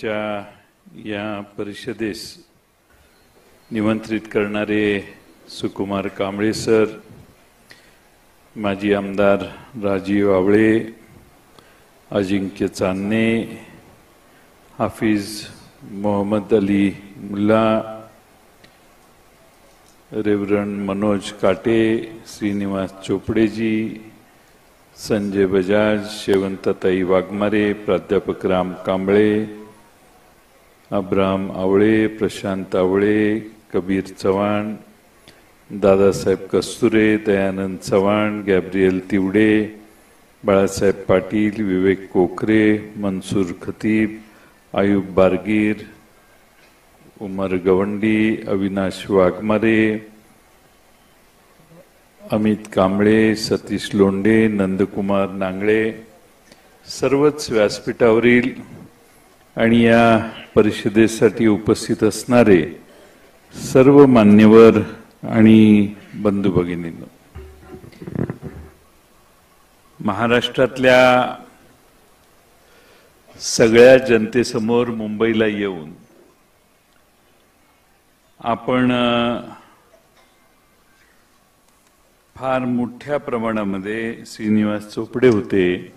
महत्त्वाच्या या परिषदेस निमंत्रित करणारे सुकुमार कांबळे सर, माजी आमदार राजीव आवळे, अजिंक्य चांदणे, हाफिज मोहम्मद अली मुल्ला, रेव्हरंड मनोज काटे, श्रीनिवास चोपडेजी, संजय बजाज, शेवंतताई वाघमारे, प्राध्यापक राम कांबळे, अब्राम आवळे, प्रशांत आवळे, कबीर चव्हाण, दादासाहेब कस्तुरे, दयानंद चव्हाण, गॅब्रियल तिवडे, बाळासाहेब पाटील, विवेक कोकरे, मनसूर खतीब, आयुब बारगीर, उमर गवंडी, अविनाश वाघमारे, अमित कांबळे, सतीश लोंढे, नंदकुमार नांगळे, सर्वच व्यासपीठावरील आणि या परिषदेसाठी उपस्थित असणारे सर्व मान्यवर आणि बंधू भगिनींनो, महाराष्ट्रातल्या सगळ्या जनतेसमोर मुंबईला येऊन आपण फार मोठ्या प्रमाणामध्ये, श्रीनिवास चोपडे होते,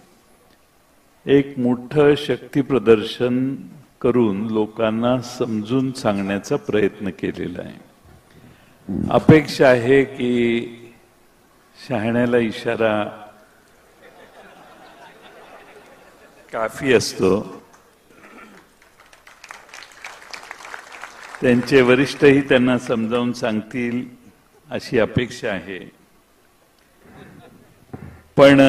एक मोठं शक्ती प्रदर्शन करून लोकांना समजून सांगण्याचा प्रयत्न केलेला आहे। अपेक्षा आहे की शहाण्याला इशारा काफी असतो, त्यांचे वरिष्ठही त्यांना समजावून सांगतील अशी अपेक्षा आहे। पण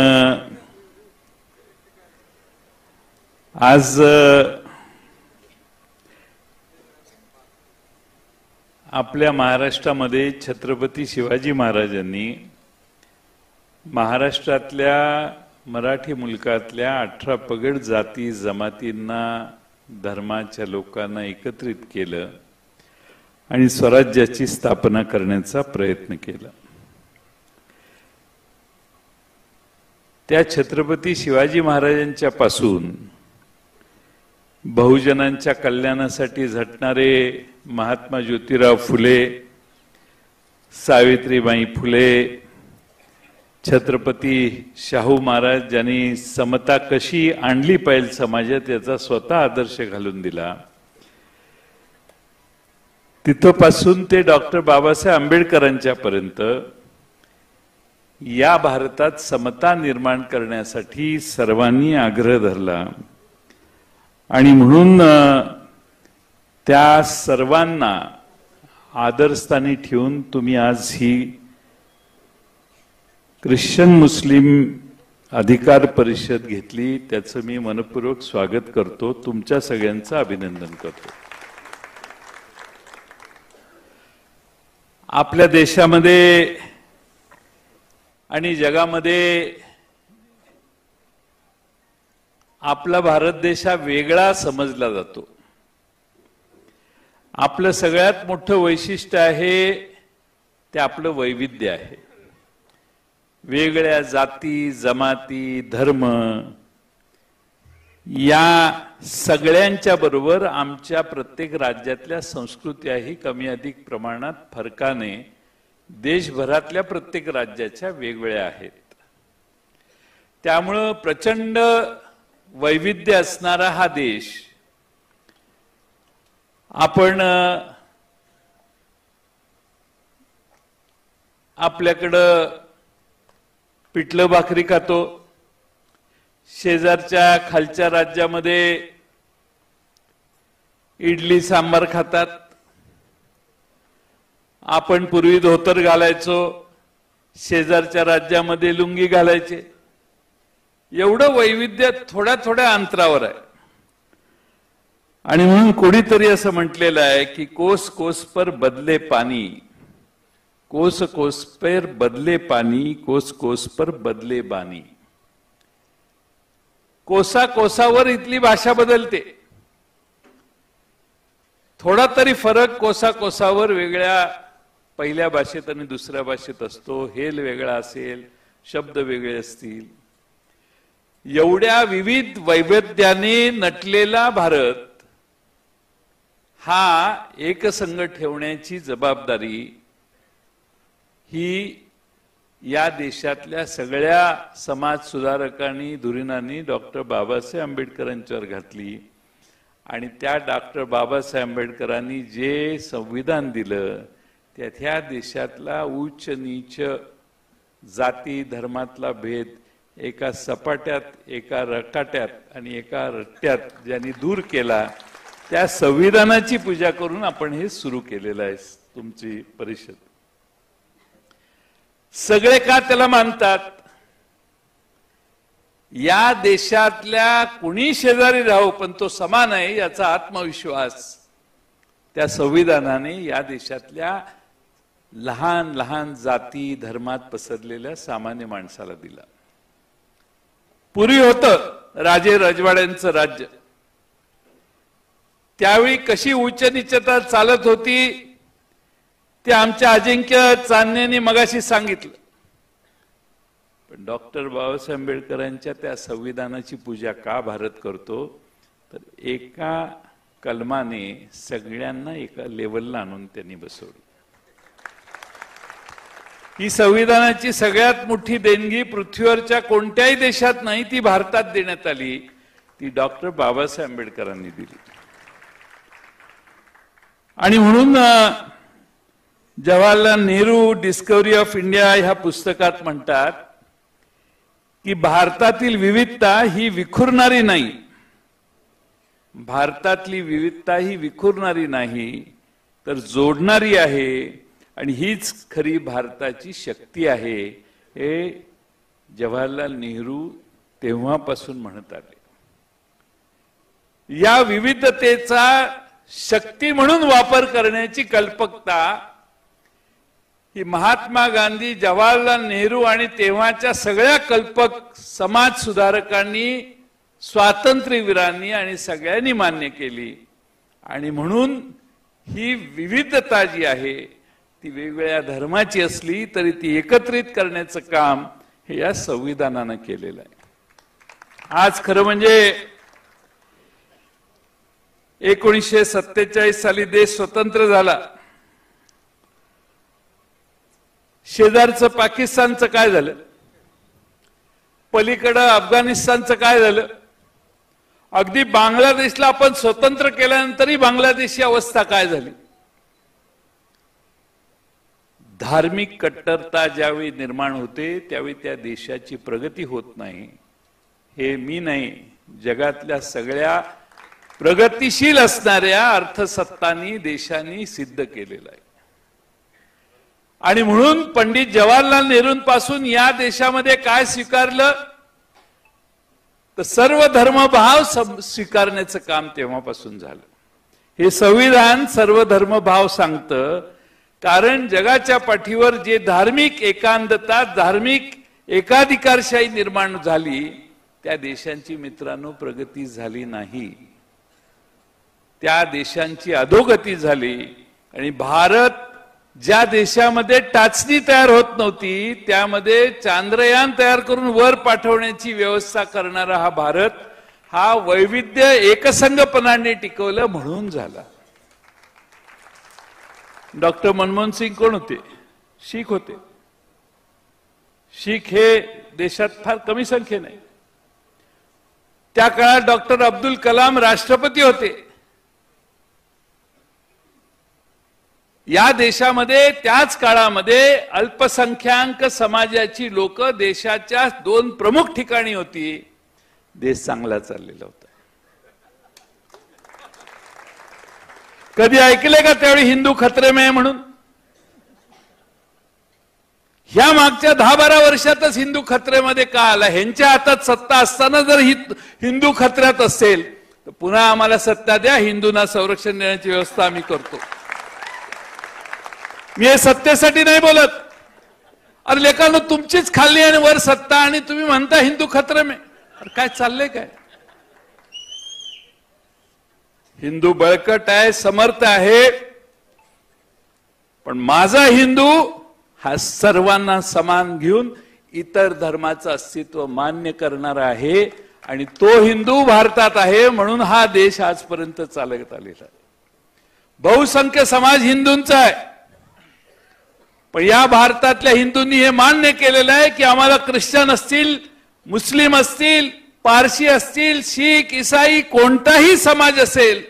आज आपल्या महाराष्ट्रामध्ये छत्रपती शिवाजी महाराजांनी महाराष्ट्रातल्या मराठी मुलकातल्या 18 पगड जाती जमातींना, धर्माच्या लोकांना एकत्रित केलं आणि स्वराज्याची स्थापना करण्याचा प्रयत्न केला। त्या छत्रपती शिवाजी महाराजांच्या पासून बहुजनांच्या कल्याणासाठी झटणारे महात्मा ज्योतिराव फुले, सावित्रीबाई फुले, छत्रपती शाहू महाराज ज्यांनी समता कशी आणली पाहिजे समाजात याचा स्वतः आदर्श घालून दिला, तिथपासून ते डॉक्टर बाबासाहेब आंबेडकरांच्या पर्यंत या भारतात समता निर्माण करण्यासाठी सर्वांनी आग्रह धरला आणि म्हणून त्या सर्वांना आदरस्थानी ठेवून तुम्ही आज ही ख्रिश्चन मुस्लिम अधिकार परिषद घेतली, त्याचं मी मनपूर्वक स्वागत करतो, तुमच्या सगळ्यांचं अभिनंदन करतो। आपल्या देशामध्ये आणि जगामध्ये आपला भारत देश हा वेगळा समजला जातो। आपलं सगळ्यात मोठं वैशिष्ट्य आहे ते आपलं वैविध्य आहे। वेगळ्या जाती, जमाती, धर्म या सगळ्यांच्या बरोबर आमच्या प्रत्येक राज्यातल्या संस्कृत्याही कमी अधिक प्रमाणात फरकाने देशभरातल्या प्रत्येक राज्याच्या वेगवेगळ्या आहेत। त्यामुळे प्रचंड वैविध्य असणारा हा देश आपण आपल्याकडं पिठलं भाकरी खातो, शेजारच्या खालच्या राज्यामध्ये इडली सांबार खातात, आपण पूर्वी धोतर घालायचो, शेजारच्या राज्यामध्ये लुंगी घालायचे। एवढं वैविध्य थोड्या थोड्या अंतरावर आहे आणि म्हणून कोणीतरी असं म्हटलेलं आहे की कोस कोस पर बदले पाणी, कोस कोस पर बदले पाणी, कोस कोस पर बदले बानी। कोसा कोसावर इथली भाषा बदलते, थोडा तरी फरक कोसा कोसावर वेगळ्या पहिल्या भाषेत आणि दुसऱ्या भाषेत असतो, हेल वेगळा असेल, शब्द वेगळे असतील। एवढ्या विविध वैविध्याने नटलेला भारत हा एकसंघ ठेवण्याची जबाबदारी ही या देशातल्या सगळ्या समाज सुधारकांनी धुरीणांनी डॉक्टर बाबासाहेब आंबेडकरांच्यावर घातली आणि त्या डॉक्टर बाबासाहेब आंबेडकरांनी जे संविधान दिलं त्यात ह्या देशातला उच्च नीच जाती धर्मातला भेद एका सपाट्यात एका रकाट्यात आणि एका रट्ट्यात ज्यांनी दूर केला त्या संविधानाची पूजा करून आपण हे सुरू केलेलं आहे तुमची परिषद. सगळे का त्याला मानतात? या देशातल्या कुणी शेजारी राहू पण तो समान आहे याचा आत्मविश्वास त्या संविधानाने या देशातल्या लहान लहान जाती धर्मात पसरलेल्या सामान्य माणसाला दिला. पूर्वी होतं राजे रजवाड्यांचं राज्य, त्यावेळी कशी उच्च नीचता चालत होती ते आमच्या अजिंक्य चांदणेंनी मगाशी सांगितलं. पण डॉक्टर बाबासाहेब आंबेडकरांच्या त्या संविधानाची पूजा का भारत करतो तर एका कलमाने सगळ्यांना एका लेवलला आणून त्यांनी बसवलं. ही संविधानाची सगळ्यात मोठी देणगी पृथ्वीवरच्या कोणत्याही देशात नाही, ती भारतात देण्यात आली, ती डॉक्टर बाबासाहेब आंबेडकरांनी दिली. आणि म्हणून Jawaharlal Nehru discovery of India ह्या पुस्तकात म्हणतात की भारतातील विविधता ही विखुरणारी नाही, भारतातली विविधता ही विखुरणारी नाही तर जोडणारी आहे आणि हीच खरी भारताची शक्ती आहे, हे जवाहरलाल नेहरू तेव्हापासून म्हणत आले. या विविधतेचा शक्ती म्हणून वापर करण्याची कल्पकता ही महात्मा गांधी, जवाहरलाल नेहरू आणि तेव्हाच्या सगळ्या कल्पक समाज सुधारकांनी, स्वातंत्र्यवीरांनी आणि सगळ्यांनी मान्य केली. आणि म्हणून ही विविधता जी आहे ती वेगवेगळ्या धर्माची असली तरी ती एकत्रित करण्याचं काम हे या संविधानानं केलेलं आहे. आज खरं म्हणजे 1947 साली देश स्वतंत्र झाला. शेजारचं पाकिस्तानचं काय झालं, पलीकडं अफगाणिस्तानचं काय झालं, अगदी बांगलादेशला आपण स्वतंत्र केल्यानंतरही बांगलादेशची अवस्था काय झाली. धार्मिक कट्टरता ज्यावेळी निर्माण होते त्यावेळी त्या देशाची प्रगती होत नाही. हे मी नाही, जगातल्या सगळ्या प्रगतिशील असणाऱ्या अर्थसत्तांनी देशांनी सिद्ध केलेलं आहे. आणि म्हणून पंडित जवाहरलाल नेहरूंपासून या देशामध्ये काय स्वीकारलं तर सर्व धर्मभाव स्वीकारण्याचं काम तेव्हापासून झालं. हे संविधान सर्व धर्मभाव सांगतं, कारण जगाच्या पाठीवर जे धार्मिक एकांधता, धार्मिक एकाधिकारशाही निर्माण झाली त्या देशांची मित्रांनो प्रगती झाली नाही, त्या देशांची अधोगती झाली. आणि भारत ज्या देशामध्ये टाचणी तयार होत नव्हती त्यामध्ये चांद्रयान तयार करून वर पाठवण्याची व्यवस्था करणारा हा भारत, हा वैविध्य एकसंघपणाने टिकवलं म्हणून झाला. डॉक्टर मनमोहन सिंग कोण होते? शीख होते. शीख हे देशात फार कमी संख्येने. त्या काळात डॉक्टर अब्दुल कलाम राष्ट्रपती होते. या देशामध्ये त्याच काळामध्ये अल्पसंख्याक समाजाची लोक देशाच्या 2 प्रमुख ठिकाणी होती. देश चांगला चाललेला होता. कधी ऐकले का त्यावेळी हिंदू खतरे में म्हणून? ह्या मागच्या 10-12 वर्षातच हिंदू खतरेमध्ये का आला? ह्यांच्या हातात सत्ता असताना जर हिंदू खतऱ्यात असेल तर पुन्हा आम्हाला सत्ता द्या, हिंदूंना संरक्षण देण्याची व्यवस्था आम्ही करतो. मी हे सत्तेसाठी नाही बोलत. अरे लेकांनो, तुमचीच खाल्ली आणि वर सत्ता आणि तुम्ही म्हणता हिंदू खतरे में. अरे काय चाललंय काय? हिंदू बळकट आहे, समर्थ आहे, पण माझा हिंदू हा सर्वांना समान घेऊन इतर धर्माचं अस्तित्व मान्य करणारा आहे आणि तो हिंदू भारतात आहे. म्हणून हा देश आजपर्यंत चालत आलेला आहे. बहुसंख्य समाज हिंदूंचा आहे, पण या भारतातल्या हिंदूंनी हे मान्य केलेलं आहे की आम्हाला ख्रिश्चन असतील, मुस्लिम असतील, पारशी असतील, शीख, ईसाई, कोणताही समाज असेल,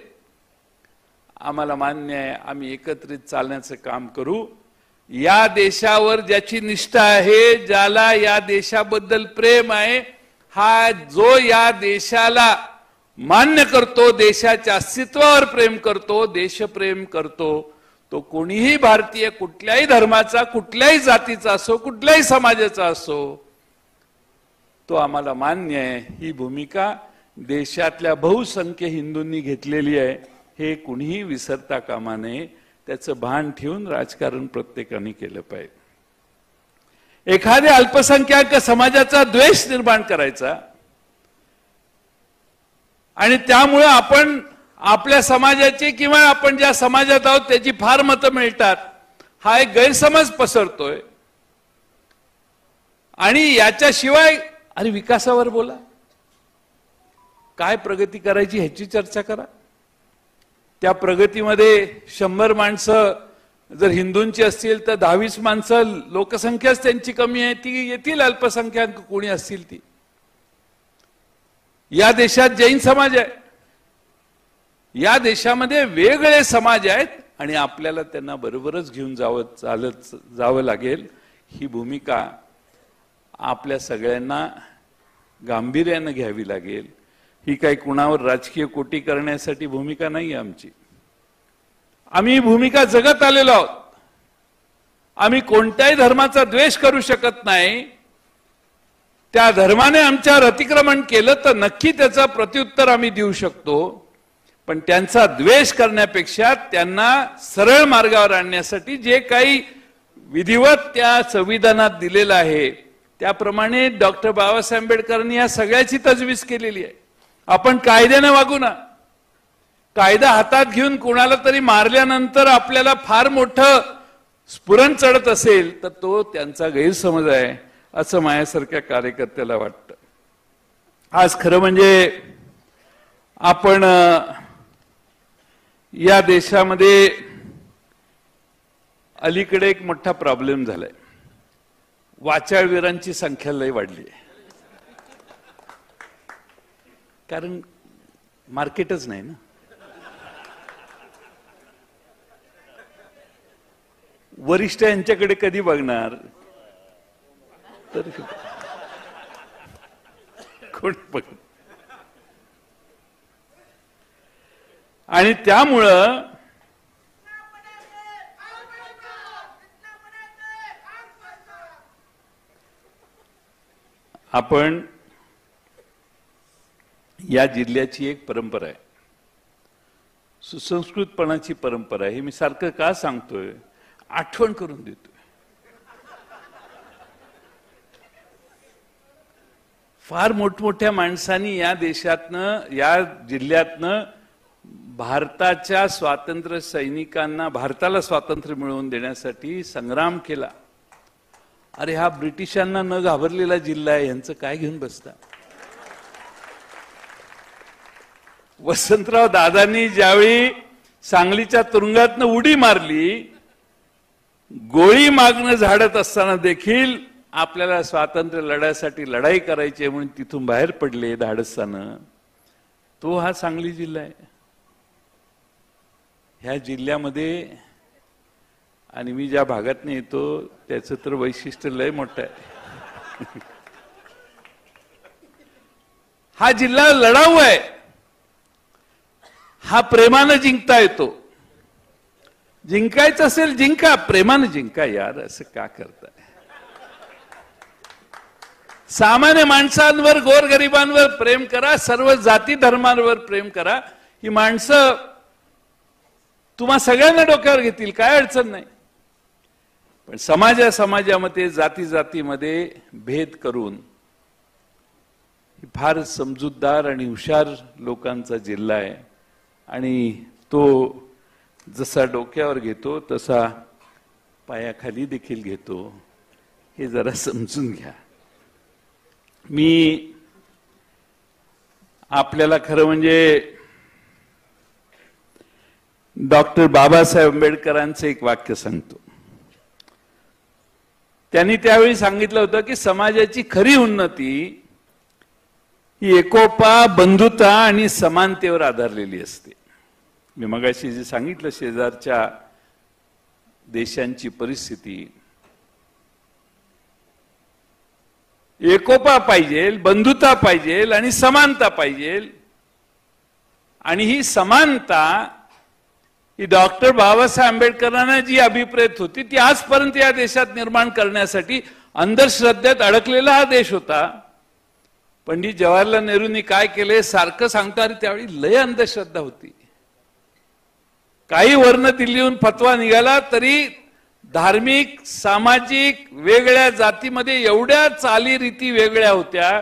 आम्हाला मान्य आहे, आम्ही एकत्रित चालण्याचं काम करू. या देशावर ज्याची निष्ठा आहे, ज्याला या देशाबद्दल प्रेम आहे, हा जो या देशाला मान्य करतो, देशाच्या अस्तित्वावर प्रेम करतो, देशप्रेम करतो, तो कोणीही भारतीय, कुठल्याही धर्माचा, कुठल्याही जातीचा असो, कुठल्याही समाजाचा असो, तो आम्हाला मान्य आहे. ही भूमिका देशातल्या बहुसंख्य हिंदूंनी घेतलेली आहे, हे कुणीही विसरता कामा नये. त्याचं भान ठेवून राजकारण प्रत्येकाने केलं पाहिजे. एखाद्या अल्पसंख्याक समाजाचा द्वेष निर्माण करायचा आणि त्यामुळे आपण आपल्या समाजाची किंवा आपण ज्या समाजात आहोत त्याची फार मतं मिळतात, हा एक गैरसमज पसरतोय. आणि याच्याशिवाय अरे विकासावर बोला, काय प्रगती करायची ह्याची चर्चा करा. त्या प्रगतीमध्ये 100 माणसं जर हिंदूंची असतील तर 10-20 माणसं लोकसंख्याच त्यांची कमी आहे, ती येतील अल्पसंख्याक कोणी असतील ती. या देशात जैन समाज आहे, या देशामध्ये वेगळे समाज आहेत आणि आपल्याला त्यांना बरोबरच घेऊन चालत जावं लागेल. ही भूमिका आपल्या सगळ्यांना गांभीर्यानं घ्यावी लागेल. ही काही कुणावर राजकीय कोटी करण्यासाठी भूमिका नाही आमची. आम्ही भूमिका जगत आलेलो आहोत. आम्ही कोणत्याही धर्माचा द्वेष करू शकत नाही. त्या धर्माने आमच्यावर अतिक्रमण केलं तर नक्की त्याचं प्रत्युत्तर आम्ही देऊ शकतो, पण त्यांचा द्वेष करण्यापेक्षा त्यांना सरळ मार्गावर आणण्यासाठी जे काही विधिवत त्या संविधानात दिलेलं आहे त्याप्रमाणे डॉक्टर बाबासाहेब आंबेडकरांनी या सगळ्याची तजवीज केलेली आहे. आपण कायद्याने वागू ना. कायदा हातात घेऊन कुणाला तरी मारल्यानंतर आपल्याला फार मोठं स्फुरण चढत असेल तर तो त्यांचा गैरसमज आहे असं माझ्यासारख्या कार्यकर्त्याला वाटतं. आज खरं म्हणजे आपण या देशामध्ये अलीकडे एक मोठा प्रॉब्लेम झालाय. वाचाळवीरांची संख्या लय वाढली आहे, कारण मार्केटच नाही ना. वरिष्ठ यांच्याकडे कधी बघणार तर कोण बघ. आणि त्यामुळं आपण या जिल्ह्याची एक परंपरा आहे, सुसंस्कृतपणाची परंपरा आहे. हे मी सारखं का सांगतोय, आठवण करून देतोय. फार मोठमोठ्या माणसांनी या देशातनं, या जिल्ह्यातनं भारताच्या स्वातंत्र्य सैनिकांना, भारताला स्वातंत्र्य मिळवून देण्यासाठी संग्राम केला. अरे हा ब्रिटिशांना न घाबरलेला जिल्हा आहे, यांचं काय घेऊन बसता. वसंतराव दादांनी ज्यावेळी सांगलीच्या तुरुंगातनं उडी मारली, गोळी मागणं झाडत असताना देखील आपल्याला स्वातंत्र्य लढ्यासाठी लढाई करायची म्हणून तिथून बाहेर पडले धाडसानं, तो हा सांगली जिल्हा आहे. ह्या जिल्ह्यामध्ये आणि मी ज्या भागातून येतो त्याचं तर वैशिष्ट्य लय मोठं आहे. हा जिल्हा लढाऊ आहे, हा प्रेमानं जिंकता येतो. जिंकायचं असेल जिंका, प्रेमानं जिंका यार, असं का करताय. सामान्य माणसांवर, गोरगरिबांवर प्रेम करा, सर्व जाती धर्मांवर प्रेम करा. ही माणसं तुम्हा सगळ्यांना डोक्यावर घेतील, काय अडचण नाही. पण समाजामध्ये, जाती जातीमध्ये भेद करून फार समजूतदार आणि हुशार लोकांचा जिल्हा आहे आणि तो जसा डोक्यावर घेतो तसा पायाखाली देखील घेतो, हे जरा समजून घ्या. मी आपल्याला खरं म्हणजे डॉक्टर बाबासाहेब आंबेडकरांचं एक वाक्य सांगतो. त्यांनी त्यावेळी सांगितलं होतं की समाजाची खरी उन्नती ही एकोपा, बंधुता आणि समानतेवर आधारलेली असते. मी मगाशी जे सांगितलं शेजारच्या देशांची परिस्थिती, एकोपा पाहिजे, बंधुता पाहिजे आणि समानता पाहिजे. आणि ही समानता ही डॉक्टर बाबासाहेब आंबेडकरांना जी अभिप्रेत होती ती आजपर्यंत या देशात निर्माण करण्यासाठी अंधश्रद्धेत अडकलेला हा देश होता. पंडित जवाहरलाल नेहरूंनी काय केले सारखं सांगतात, त्यावेळी लय अंधश्रद्धा होती. काही वर्ण दिल्लीहून फतवा निघाला तरी धार्मिक, सामाजिक वेगळ्या जातीमध्ये एवढ्या चालीरीती वेगळ्या होत्या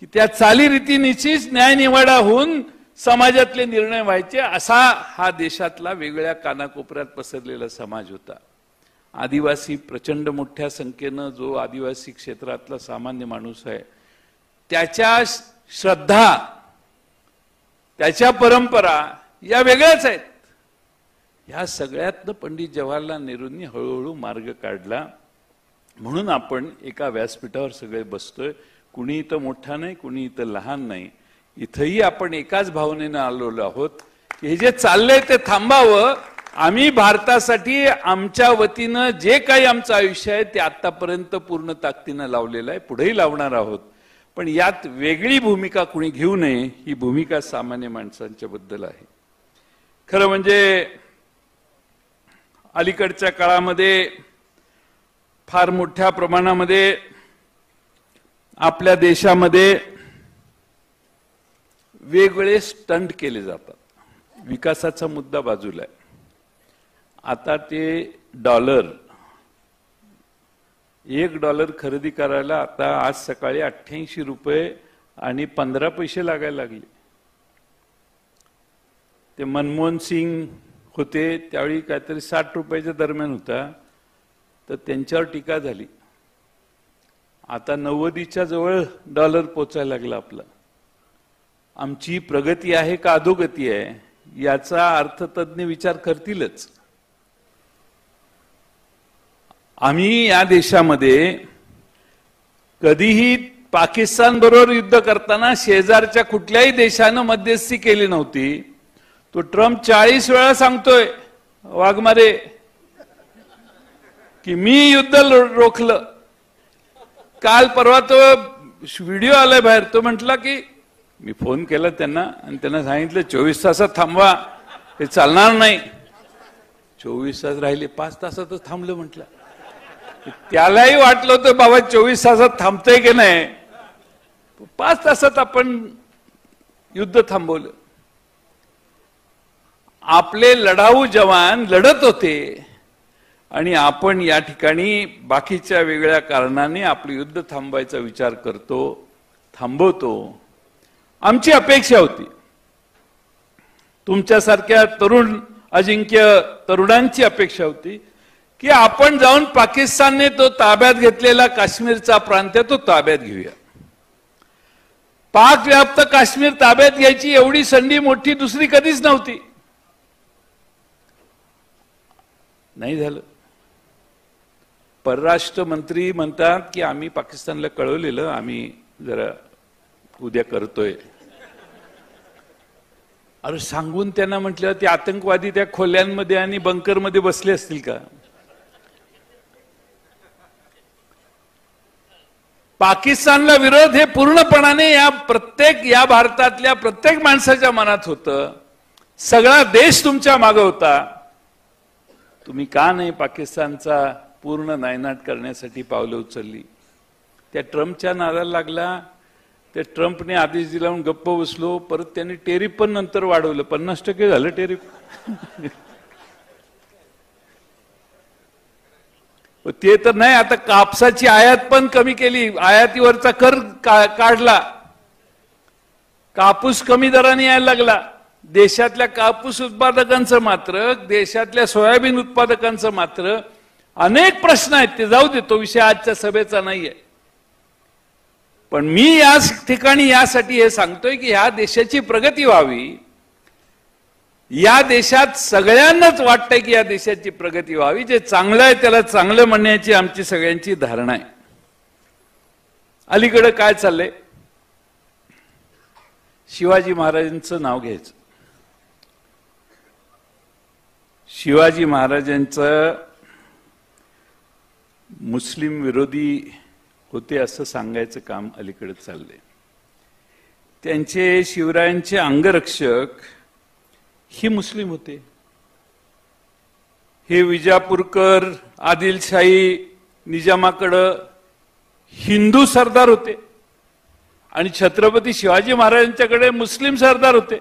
की त्या चालीरीतींनीच न्यायनिवाडा होऊन समाजातले निर्णय व्हायचे. असा हा देशातला वेगळ्या कानाकोपऱ्यात पसरलेला समाज होता. आदिवासी प्रचंड मोठ्या संख्येनं जो आदिवासी क्षेत्रातला सामान्य माणूस आहे त्याच्या श्रद्धा, त्याच्या परंपरा या वेगळ्याच आहेत. या सगळ्यातनं पंडित जवाहरलाल नेहरूंनी हळूहळू मार्ग काढला. म्हणून आपण एका व्यासपीठावर सगळे बसतोय. कुणी इथं मोठा नाही, कुणी इथं लहान नाही. इथंही आपण एकाच भावनेनं आलेलो आहोत की हे जे चाललंय ते थांबावं. आम्ही भारतासाठी आमच्या वतीनं जे काही आमचं आयुष्य आहे ते आतापर्यंत पूर्ण ताकदीनं लावलेलं आहे, पुढेही लावणार आहोत. पण यात वेगळी भूमिका कुणी घेऊ नये, ही भूमिका सामान्य माणसांच्या बद्दल आहे. खरं म्हणजे अलीकडच्या काळामध्ये फार मोठ्या प्रमाणामध्ये आपल्या देशामध्ये वेगवेगळे स्टंट केले जातात. विकासाचा मुद्दा बाजूला आहे. आता ते $1 खरेदी करायला आता आज सकाळी 88 रुपये आणि 15 पैसे लागायला लागले. ते मनमोहन सिंग होते त्यावेळी काहीतरी 60 रुपयाच्या दरम्यान होता, तर त्यांच्यावर टीका झाली. आता 90च्या जवळ $1 पोचायला लागला आपला. आमची प्रगती आहे का अधोगती आहे याचा अर्थतज्ञ विचार करतीलच. आम्ही या देशामध्ये कधीही पाकिस्तान बरोबर युद्ध करताना शेजारच्या कुठल्याही देशानं मध्यस्थी केली नव्हती. तो ट्रम्प 40 वेळा सांगतोय वाघमारे की मी युद्ध रोखलं. काल परवा तो व्हिडिओ आलाय बाहेर, तो म्हटला की मी फोन केला त्यांना आणि त्यांना सांगितलं 24 तासात थांबवा, हे चालणार नाही. 24 तास राहिले, 5 तासातच थांबलं म्हटलं. त्यालाही वाटलं होतं बाबा 24 तासात थांबतंय की नाही. 5 तासात आपण युद्ध थांबवलं. आपले लढाऊ जवान लढत होते आणि आपण या ठिकाणी बाकीच्या वेगळ्या कारणाने आपलं युद्ध थांबवायचा विचार करतो, थांबवतो. आमची अपेक्षा होती, तुमच्यासारख्या तरुण अजिंक्य तरुणांची अपेक्षा होती की आपण जाऊन पाकिस्तानने तो ताब्यात घेतलेला काश्मीरचा प्रांत तो ताब्यात घेऊया. पाक व्याप्त काश्मीर ताब्यात घ्यायची एवढी संधी मोठी दुसरी कधीच नव्हती. नाही झालं. परराष्ट्र मंत्री म्हणतात की आम्ही पाकिस्तानला कळवलेलं, आम्ही जरा उद्या करतोय. अरे सांगून त्यांना म्हटलं ते आतंकवादी त्या खोल्यांमध्ये आणि बंकरमध्ये बसले असतील का? पाकिस्तानला विरोध हे पूर्णपणाने या भारतातल्या प्रत्येक माणसाच्या मनात होतं. सगळा देश तुमच्या मागे होता. तुम्ही का नाही पाकिस्तानचा पूर्ण नायनाट करण्यासाठी पावलं उचलली? त्या ट्रम्पच्या नादाला लागला. त्या ट्रम्पने आदेश दिला म्हणून गप्प बसलो. परत त्यांनी टेरिफ पण नंतर वाढवलं, 50% झालं टेरिफ. ते तर नाही, आता कापसाची आयात पण कमी केली, आयातीवरचा कर काढला. कापूस कमी दराने यायला लागला. देशातल्या कापूस उत्पादकांचं मात्र, देशातल्या सोयाबीन उत्पादकांचं मात्र अनेक प्रश्न आहेत. ते जाऊ दे, तो विषय आजच्या सभेचा नाहीये. पण मी या ठिकाणी यासाठी हे सांगतोय की ह्या देशाची प्रगती व्हावी, या देशात सगळ्यांनाच वाटतंय की या देशाची प्रगती व्हावी, जे चांगलं आहे त्याला चांगलं म्हणण्याची आमची सगळ्यांची धारणा आहे. अलीकडे काय चाललंय, शिवाजी महाराजांचं नाव घ्यायचं. शिवाजी महाराजांचं मुस्लिम विरोधी होते असं सांगायचं काम अलीकडे चाललंय. त्यांचे शिवरायांचे अंगरक्षक ही मुस्लिम होते. हे विजापूरकर आदिलशाही निजामाकडं हिंदू सरदार होते आणि छत्रपती शिवाजी महाराजांच्याकडे मुस्लिम सरदार होते.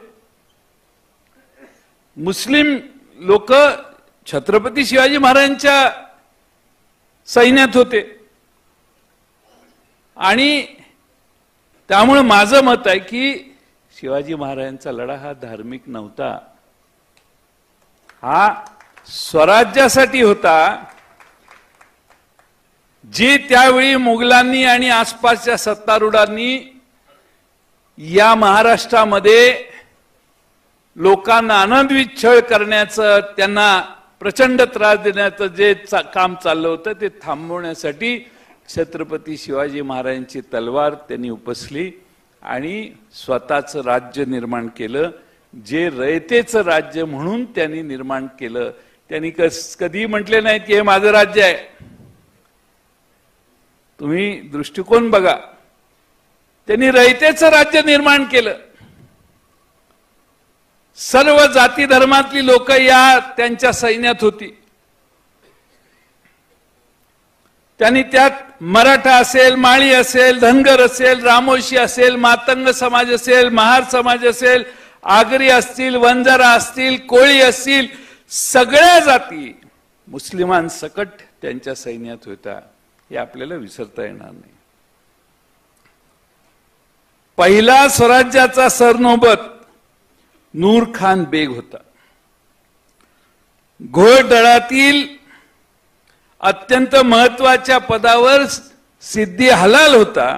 मुस्लिम लोक छत्रपती शिवाजी महाराजांच्या सैन्यात होते आणि त्यामुळे माझं मत आहे की शिवाजी महाराजांचा लढा हा धार्मिक नव्हता, हा स्वराज्यासाठी होता. जे त्यावेळी मुघलांनी आणि आसपासच्या सत्तारूढांनी या महाराष्ट्रामध्ये लोकांना आनंदवित छळ करण्याचं, त्यांना प्रचंड त्रास देण्याचं जे काम चाललं होतं ते थांबवण्यासाठी छत्रपती शिवाजी महाराजांची तलवार त्यांनी उपसली आणि स्वतःचं राज्य निर्माण केलं, जे रयतेचं राज्य म्हणून त्यांनी निर्माण केलं. त्यांनी कधी म्हटले नाही की हे माझं राज्य आहे. तुम्ही दृष्टिकोन बघा, त्यांनी रयतेचं राज्य निर्माण केलं. सर्व जाती धर्मातली लोक या त्यांच्या सैन्यात होती. त्यांनी त्यात मराठा असेल, माळी असेल, धनगर असेल, रामोशी असेल, मातंग समाज असेल, महार समाज असेल, आगरी असतील, वंजारा असतील, कोळी असतील, सगळ्या जाती मुस्लिमांसकट त्यांच्या सैन्यात होत्या. हे आपल्याला विसरता येणार नाही. पहिला स्वराज्याचा सरनोबत नूर खान बेग होता. घोडदळातील अत्यंत महत्वाच्या पदावर सिद्दी हलाल होता.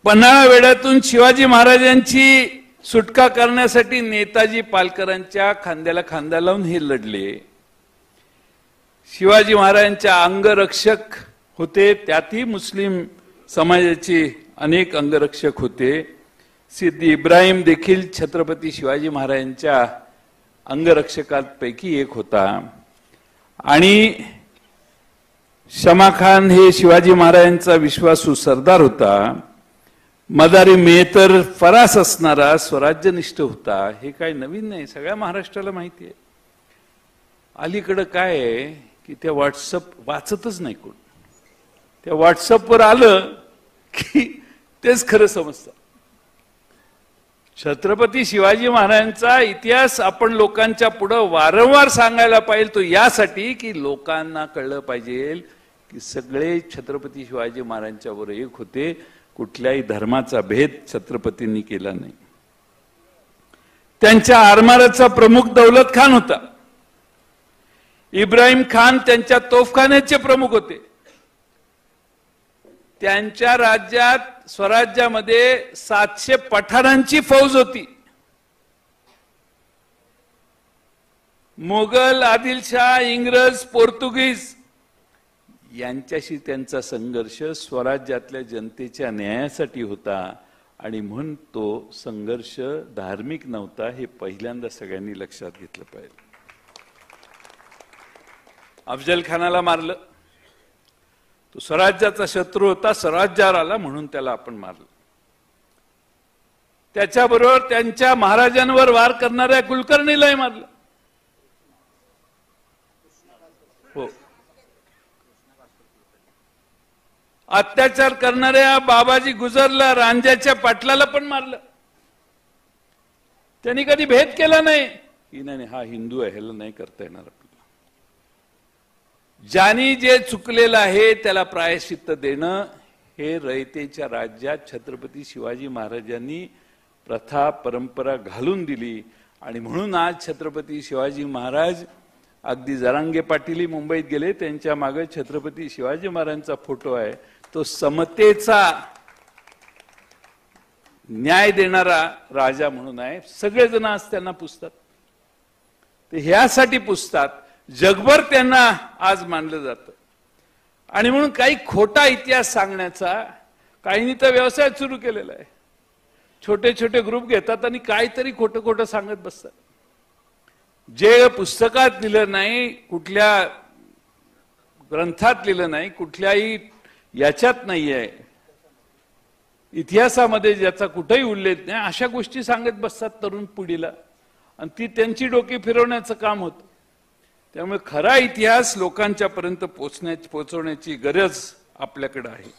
पन्हाळा वेढ्यातून शिवाजी महाराजांची सुटका करण्यासाठी नेताजी पालकरांच्या खांद्याला खांदा लावून हे लढले. शिवाजी महाराजांच्या अंगरक्षक होते, त्यातही मुस्लिम समाजाचे अनेक अंगरक्षक होते. सिद्दी इब्राहिम देखील छत्रपती शिवाजी महाराजांच्या अंगरक्षकांपैकी एक होता आणि शमा खान हे शिवाजी महाराजांचा विश्वासू सरदार होता. मदारी मेहतर फरास असणारा स्वराज्यनिष्ठ होता. हे काय नवीन नाही, सगळ्या महाराष्ट्राला माहिती आहे. अलीकडं काय आहे की त्या व्हॉट्सअप वाचतच नाही कोण. त्या व्हॉट्सअपवर आलं की तेच खरं समजतं. छत्रपती शिवाजी महाराजांचा इतिहास आपण लोकांच्या पुढे वारंवार सांगायला पाहिजे. तो यासाठी की लोकांना कळलं पाहिजे की सगळे छत्रपती शिवाजी महाराजांच्या वर एक होते. कुठल्याही धर्माचा भेद छत्रपतींनी केला नाही. त्यांच्या आरमाराचा प्रमुख दौलत खान होता. इब्राहिम खान त्यांच्या तोफखान्याचे प्रमुख होते. त्यांच्या राज्यात स्वराज्यामध्ये 700 पठाणांची फौज होती. मोगल, आदिलशाह, इंग्रज, पोर्तुगीज यांच्याशी त्यांचा संघर्ष स्वराज्यातल्या जनतेच्या न्यायासाठी होता आणि म्हणून तो संघर्ष धार्मिक नव्हता. हे पहिल्यांदा सगळ्यांनी लक्षात घेतलं पाहिजे. अफजल खानाला मारलं, तो स्वराज्याचा शत्रू होता, स्वराज्यावर आला म्हणून त्याला आपण मारलं. त्याच्याबरोबर त्यांच्या महाराजांवर वार करणाऱ्या कुलकर्णीलाही मारलं. हो, अत्याचार करणाऱ्या बाबाजी गुजरला, रांझ्याच्या पाटलाला पण मारलं. त्यांनी कधी भेद केला नाही की नाही हा हिंदू आहे, ह्याला नाही करता येणार आपल्याला. ज्यांनी जे चुकलेलं आहे त्याला प्रायश्चित्त देणं हे रयतेच्या राज्यात छत्रपती शिवाजी महाराजांनी प्रथा परंपरा घालून दिली. आणि म्हणून आज छत्रपती शिवाजी महाराज, अगदी जरांगे पाटील मुंबईत गेले, त्यांच्या मागे छत्रपती शिवाजी महाराजांचा फोटो आहे. तो समतेचा न्याय देणारा राजा म्हणून आहे. सगळेजण आज त्यांना पुजतात. ते ह्यासाठी पुजतात, जगभर त्यांना आज मानलं जातं. आणि म्हणून काही खोटा इतिहास सांगण्याचा काहींनी तर व्यवसाय सुरू केलेला आहे. छोटे छोटे ग्रुप घेतात आणि काहीतरी खोटं खोटं सांगत बसतात. जे पुस्तकात लिहिलं नाही, कुठल्या ग्रंथात लिहिलं नाही, कुठल्याही याच्यात नाही आहे, इतिहासामध्ये ज्याचा कुठेही उल्लेख नाही, अशा गोष्टी सांगत बसतात तरुण पिढीला. आणि ती त्यांची डोकी फिरवण्याचं काम होतं. त्यामुळे खरा इतिहास लोकांच्या पर्यंत पोहोचवण्याची गरज आपल्याकडे आहे.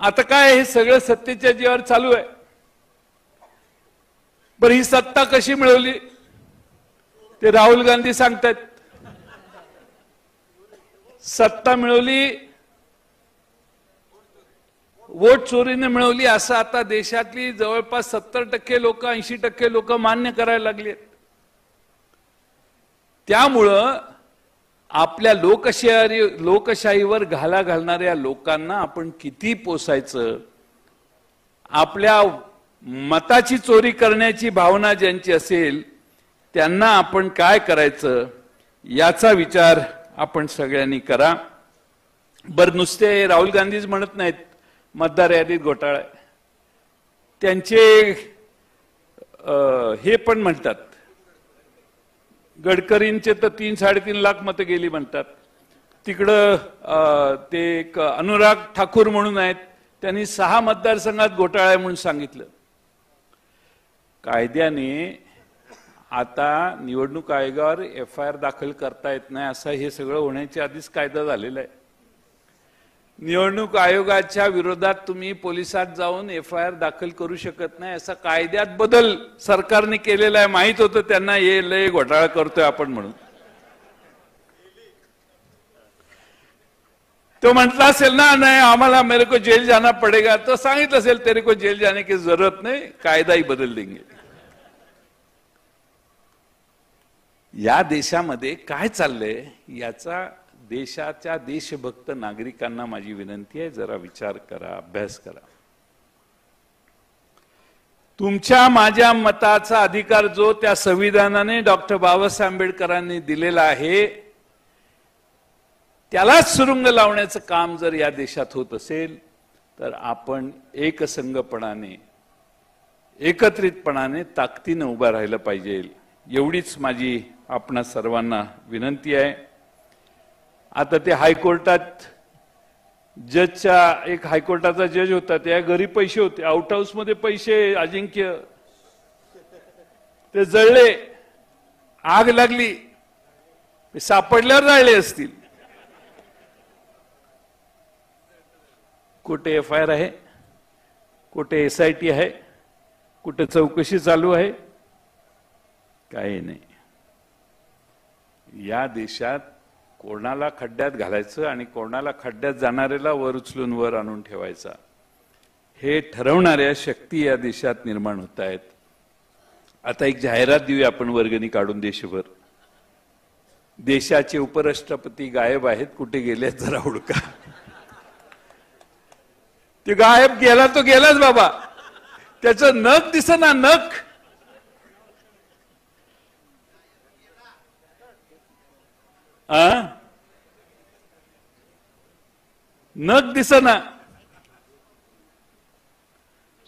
आता काय हे सगळं सत्तेच्या जीवावर चालू आहे. बरं, ही सत्ता कशी मिळवली ते राहुल गांधी सांगतात. सत्ता मिळवली वोट चोरीने मिळवली असं आता देशातली जवळपास 70% लोक, 80% लोक मान्य करायला लागले. त्यामुळं आपल्या लोकशाहीवर घाला घालणाऱ्या लोकांना आपण किती पोसायचं, आपल्या मताची चोरी करण्याची भावना ज्यांची असेल त्यांना आपण काय करायचं याचा विचार आपण सगळ्यांनी करा. बरं, नुसते राहुल गांधीच म्हणत नाहीत मतदार यादीत घोटाळा आहे. त्यांचे हे पण म्हणतात, गडकरींचे तर 3-3.5 लाख मतं गेली म्हणतात. तिकडं ते एक अनुराग ठाकूर म्हणून आहेत, त्यांनी 6 मतदारसंघात घोटाळा आहे म्हणून सांगितलं. कायद्याने आता निवडणूक आयोगावर FIR दाखल करता येत नाही असं हे सगळं होण्याच्या आधीच कायदा झालेला आहे. निवडणूक आयोगाच्या विरोधात तुम्ही पोलिसात जाऊन FIR दाखल करू शकत नाही असा कायद्यात बदल सरकारने केलेला आहे. माहित होतं त्यांना हे लय घोटाळा करतोय आपण म्हणून. तो म्हटला असेल ना, नाही आम्हाला मेरे को जेल जाना पडेगा, तो सांगितलं असेल तेरे को जेल जाने की जरूरत नहीं, कायदा ही बदल देंगे. या देशामध्ये काय चाललंय याचा देशाच्या देशभक्त नागरिकांना माझी विनंती आहे, जरा विचार करा, अभ्यास करा. तुमच्या माझ्या मताचा अधिकार जो त्या संविधानाने डॉक्टर बाबासाहेब आंबेडकरांनी दिलेला आहे त्यालाच सुरुंग लावण्याचं काम जर या देशात होत असेल तर आपण एकसंघपणाने, एकत्रितपणाने, ताकदीने उभा राहिलं पाहिजे. एवढीच माझी आपणा सर्वांना विनंती आहे. आता ते हायकोर्टात जजच्या, एक हायकोर्टाचा जज होता, त्या घरी पैसे होते, आउट हाऊस मध्ये पैसे, अजिंक्य, ते जळले, आग लागली, सापडल्यावर जाळले असतील. कुठे FIR आहे, कुठे SIT आहे, कुठे चौकशी चालू आहे, काही नाही. या देशात कोणाला खड्ड्यात घालायचं आणि कोणाला खड्ड्यात जाणाऱ्याला वर उचलून वर आणून ठेवायचा, हे ठरवणाऱ्या शक्ती या देशात निर्माण होत आहेत. आता एक जाहिरात देऊया आपण वर्गणी काढून देशभर. देशाचे उपराष्ट्रपती गायब आहेत, कुठे गेले जरा हुडका. ते गायब गेला तो गेलाच बाबा, त्याचं नख दिसेना, नख. नख दिसेना.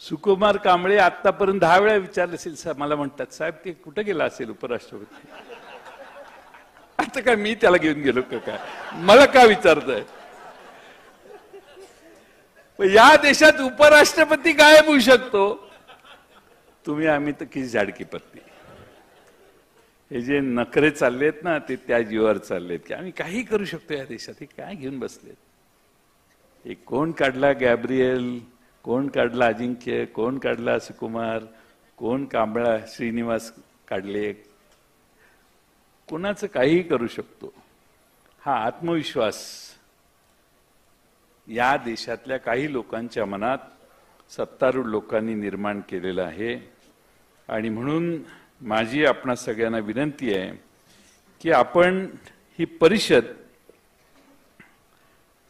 सुकुमार कांबळे आतापर्यंत 10 वेळा विचारले असेल, मला म्हणतात साहेब ते कुठे गेला असेल उपराष्ट्रपती. आता काय मी त्याला घेऊन गेलो का काय, मला का विचारताय. या देशात उपराष्ट्रपती गायब होऊ शकतो, तुम्ही आम्ही तर किती झाडकी पत्ती. हे जे नखरे चाललेत ना ते त्या जीवावर चाललेत की आम्ही काही करू शकतो या देशात. हे काय घेऊन बसलेत. हे कोण काढला गॅब्रियल, कोण काढला अजिंक्य, कोण काढला सुकुमार, कोण कांबळा श्रीनिवास काढले, कोणाचं काहीही करू शकतो. हा आत्मविश्वास या देशातल्या काही लोकांच्या मनात सत्तारूढ लोकांनी निर्माण केलेला आहे. आणि म्हणून माझी आपणा सगळ्यांना विनंती आहे की आपण ही परिषद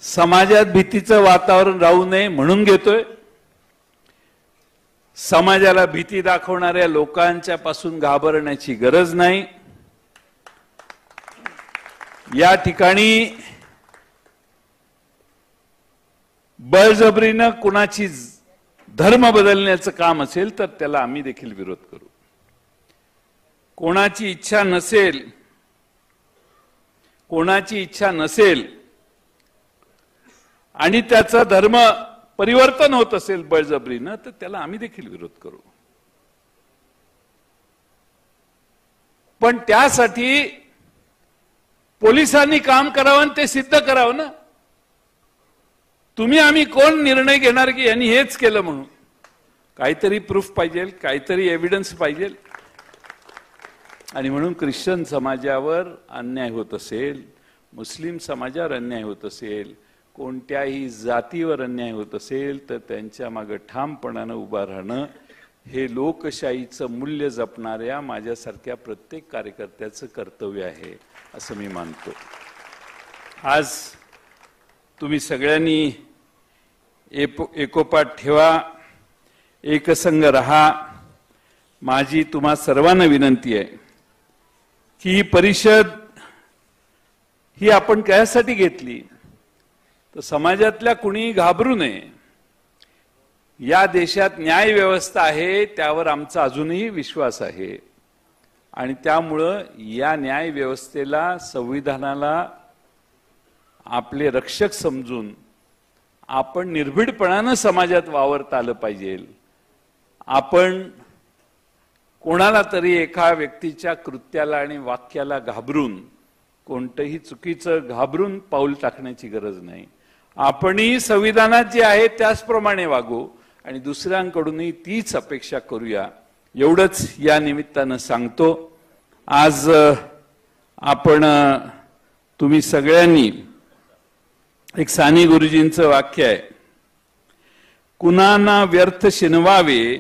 समाजात भीतीचं वातावरण राहू नये म्हणून घेतोय. समाजाला भीती दाखवणाऱ्या लोकांच्या पासून घाबरण्याची गरज नाही। या ठिकाणी बळजबरीनं कुणाची धर्म बदलण्याचं काम असेल तर त्याला आम्ही देखील विरोध करू। कोणाची इच्छा नसेल आणि त्याचा धर्म परिवर्तन होत असेल बळजबरीनं तर त्याला आम्ही देखील विरोध करू। पण त्यासाठी पोलिसांनी काम करावं आणि ते सिद्ध करावं ना। तुम्ही आम्ही कोण निर्णय घेणार की यांनी हेच केलं म्हणून? काहीतरी प्रूफ पाहिजे, काहीतरी एव्हिडन्स पाहिजे। आणि म्हणून ख्रिश्चन समाजावर अन्याय होत असेल, मुस्लिम समाजावर अन्याय होत असेल, कोणत्याही जातीवर अन्याय होत असेल तर त्यांच्या मागे ठामपणानं उभा राहणं हे लोकशाहीचं मूल्य जपणाऱ्या माझ्यासारख्या प्रत्येक कार्यकर्त्याचं कर्तव्य आहे असं मी मानतो। आज तुम्ही सगळ्यांनी एकोपाट ठेवा, एकसंघ रहा। माझी तुम्हा सर्वांना विनंती आहे की ही परिषद ही आपण कशासाठी घेतली तर समाजातल्या कुणी घाबरू नये। या देशात न्याय व्यवस्था आहे त्यावर आमचा अजूनही विश्वास आहे आणि त्यामुळं या न्याय व्यवस्थेला, संविधानाला आपले रक्षक समजून आपण निर्भीडपणानं समाजात वावरता आलं पाहिजे। आपण कोणाला तरी एका व्यक्तीच्या कृत्याला आणि वाक्याला घाबरून, कोणतंही चुकीचं घाबरून पाऊल टाकण्याची गरज नाही। आपणही संविधानात जे आहे त्याचप्रमाणे वागू आणि दुसऱ्यांकडूनही तीच अपेक्षा करूया एवढंच या निमित्तानं सांगतो। आज आपण तुम्ही सगळ्यांनी एक साने गुरुजींचं वाक्य आहे, कुणाना व्यर्थ शिनवावे,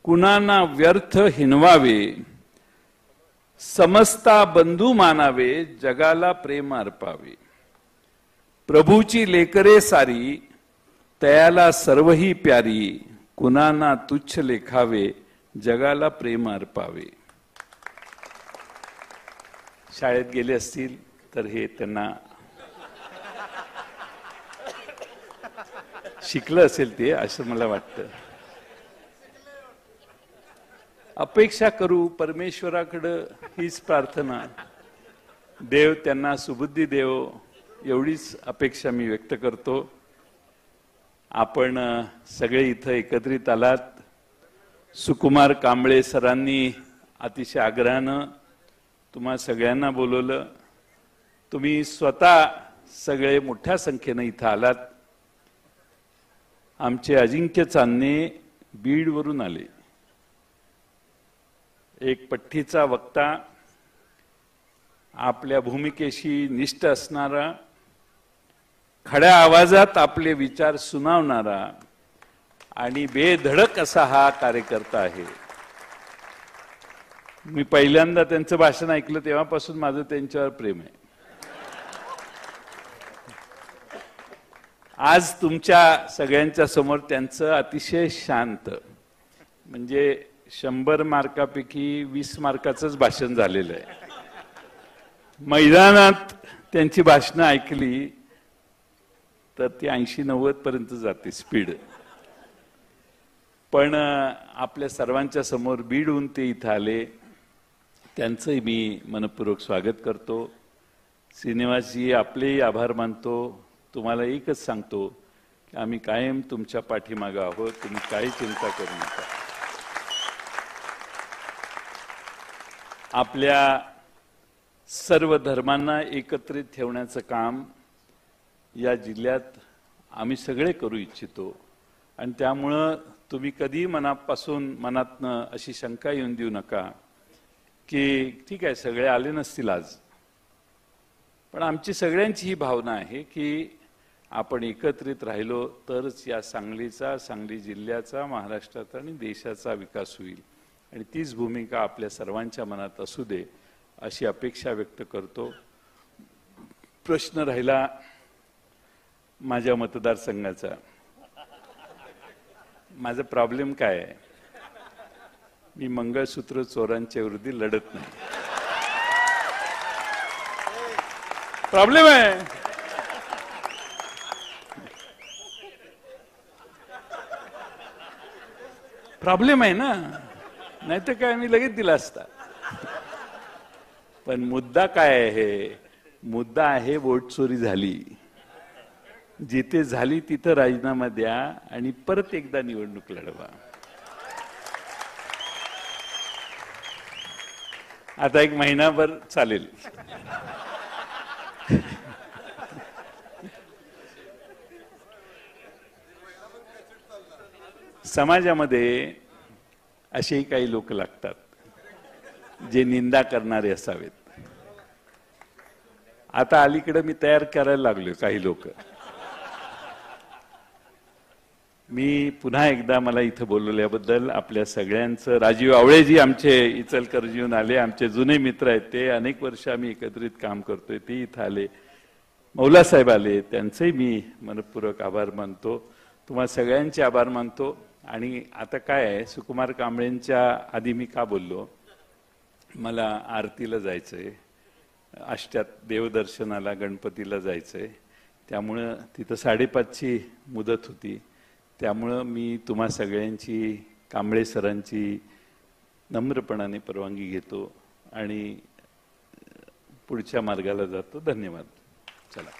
कुणाना व्यर्थ हिनवावे, समस्ता बंधू मानावे, जगाला प्रेम अर्पावे। प्रभूची लेकरे सारी, तयाला सर्वही प्यारी, कुणाना तुच्छ लेखावे, जगाला प्रेम अर्पावे। शाळेत गेले असतील तर हे त्यांना शिकलं असेल ते, असं मला वाटतं। अपेक्षा करू परमेश्वराकडे, हीच प्रार्थना, देव त्यांना सुबुद्धी देव, एवढीच अपेक्षा मी व्यक्त करतो। आपण सगळे इथं एकत्रित आलात। सुकुमार कांबळे सरांनी अतिशय आग्रहानं तुम्हा सगळ्यांना बोलवलं। तुम्ही स्वतः सगळे मोठ्या संख्येने इथं आलात। आमचे अजिंक्य चांदणे बीडवरून आले, एक पट्टीचा वक्ता, आपल्या भूमिकेशी निष्ठ असणारा, खड्या आवाजात आपले विचार सुनावणारा आणि बेधडक असा हा कार्यकर्ता आहे। मी पहिल्यांदा त्यांचं भाषण ऐकलं तेव्हापासून माझं त्यांच्यावर प्रेम आहे। आज तुमच्या सगळ्यांच्या समोर त्यांचं अतिशय शांत, म्हणजे 100 मार्कापैकी 20 मार्काचंच भाषण झालेलं आहे। मैदानात त्यांची भाषणं ऐकली तर ती 80-90 पर्यंत जाते स्पीड। पण आपल्या सर्वांच्या समोर बीडहून ते इथं आले, त्यांचंही मी मनपूर्वक स्वागत करतो। श्रीनिवासजी आपलेही आभार मानतो। तुम्हाला एकच सांगतो की आम्ही कायम तुमच्या पाठीमागे आहोत, तुम्ही काही चिंता करू नका। आपल्या सर्व धर्मांना एकत्रित ठेवण्याचं काम या जिल्ह्यात आम्ही सगळे करू इच्छितो आणि त्यामुळं तुम्ही कधी मनातनं अशी शंका येऊन देऊ नका की ठीक आहे सगळे आले नसतील आज, पण आमची सगळ्यांची ही भावना आहे की आपण एकत्रित राहिलो तरच या सांगली जिल्ह्याचा, महाराष्ट्राचा आणि देशाचा विकास होईल आणि तीच भूमिका आपल्या सर्वांच्या मनात असू दे अशी अपेक्षा व्यक्त करतो। प्रश्न राहिला माझ्या मतदारसंघाचा, माझा प्रॉब्लेम काय आहे, मी मंगळसूत्र चोरांच्या विरोधी लढत नाही. प्रॉब्लेम आहे. प्रॉब्लेम आहे ना, नाही तर काय मी लगेच दिला असता. पण मुद्दा काय आहे, मुद्दा आहे वोट चोरी झाली. जिथे झाली तिथं राजीनामा द्या आणि परत एकदा निवडणूक लढवा. आता एक महिनाभर चालेल. समाजामध्ये असेही काही लोक लागतात जे निंदा करणारे असावेत. आता अलीकडे मी तयार करायला लागलोय काही लोक. मी पुन्हा एकदा मला इथं बोलवल्याबद्दल आपल्या सगळ्यांचं, राजीव आवळेजी आमचे इचलकरंजीहून आले, आमचे जुने मित्र आहेत, ते अनेक वर्ष आम्ही एकत्रित काम करतोय, ते इथं आले. मौलासाहेब आले, त्यांचेही मी मनपूर्वक आभार मानतो. तुम्हा सगळ्यांचे आभार मानतो. आणि आता काय आहे, सुकुमार कांबळेंच्या आधी मी का बोललो, मला आरतीला जायचंय, अष्ट्यात देवदर्शनाला गणपतीला जायचंय, त्यामुळं तिथं 5:30ची मुदत होती. त्यामुळं मी तुम्हा सगळ्यांची, कांबळे सरांची नम्रपणाने परवानगी घेतो आणि पुढच्या मार्गाला जातो. धन्यवाद. चला.